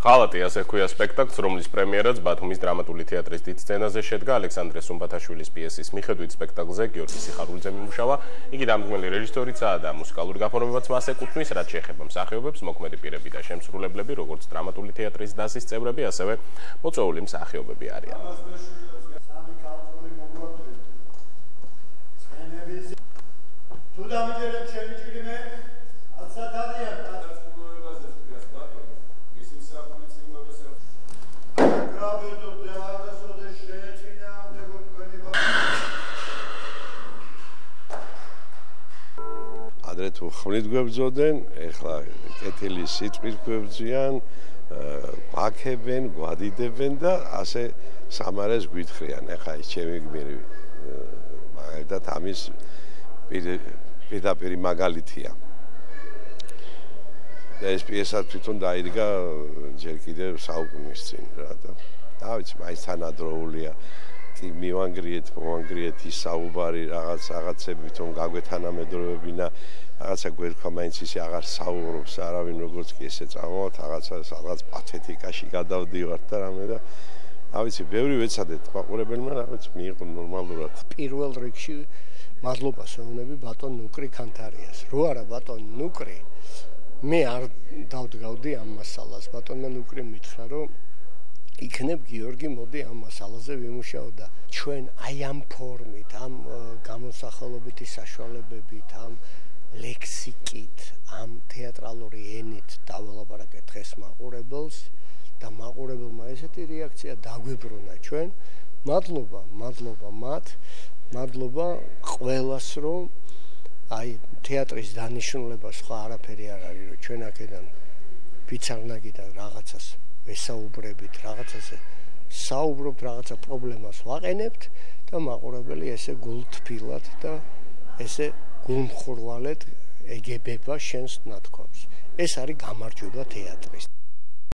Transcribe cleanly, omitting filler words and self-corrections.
ხალატი ასე ქვია სპექტაკლს, რომლის პრემიერაც ბათუმის დრამატული თეატრის დიდ სცენაზე შედგა. ალექსანდრე სუმბათაშვილის პიესის მიხედვით სპექტაკლზე გიორგი სიხარულიძე მიმუშავა. იგი დამდგმელი რეჟისორიცაა და მუსიკალური გაფორმებაც მას ეკუთვნის, რაც შეეხება მსახიობებს, მოქმედი პირები და შემსრულებლები, როგორც დრამატული თეატრის დასის წევრები, ასევე მოწვეული მსახიობები არიან. ადრე თუ ხმლით გვებრძოდნენ, ეხლა კეთილი სიტყვით გვებრძიან, გვაქებენ, გვადიდებენ და ასე სამარეს გვითხრიან. ეხლა ის ჩემი გმირი მაგალითად ამის პირდაპირი მაგალითია. და ეს პიესა თვითონ დაიდგა ჯერ კიდევ საუკუნის წინ რა და ვიცი, მაინც თანადროულია. მივანგრიეთ ის საუბარი რაღაცები თვითონ გაგვეთანამედროვებინა, რაღაცა გვერქვა მაინც ისე აღარ საუბრობს არავინ, როგორც კი ესე წამოვთ, რაღაც პათეტიკაში გადავდივართ და რამე და ვიცი, ბევრი ვეცადეთ მაყურებელმა რაღაც მიიღო ნორმალურად. პირველ რიგში მადლობას ვეუბნები ბატონ ნუკრი ქანთარიას. რო არა ბატონ ნუკრი, მე არ დავდგავდი ამ მასალას. ბატონმა ნუკრი მითხრა, რომ იქნებ გიორგი, მოდი ამ მასალაზე ვიმუშაო და ჩვენ აი ამ ფორმით, ამ გამოსახულობითი საშუალებებით, ამ ლექსიკით, ამ თეატრალური ენით დაველაპარაკეთ დღეს მაყურებელს და მაყურებელმა ესეთი რეაქცია დაგვიბრუნა ჩვენ. მადლობა მათ, მადლობა ყველას, რომ აი თეატრის დანიშნულება სხვა არაფერი არ არის, რომ ჩვენ აქედან ფიცარნაგიდან რაღაცას ვესაუბრებით, რაღაცაზე საუბრობთ, რაღაცა პრობლემას ვაყენებთ და მაყურებელი ესე გულთბილად და ესე გულმხურვალედ ეგებება შენს ნათქვამს. ეს არის გამარჯვება თეატრის.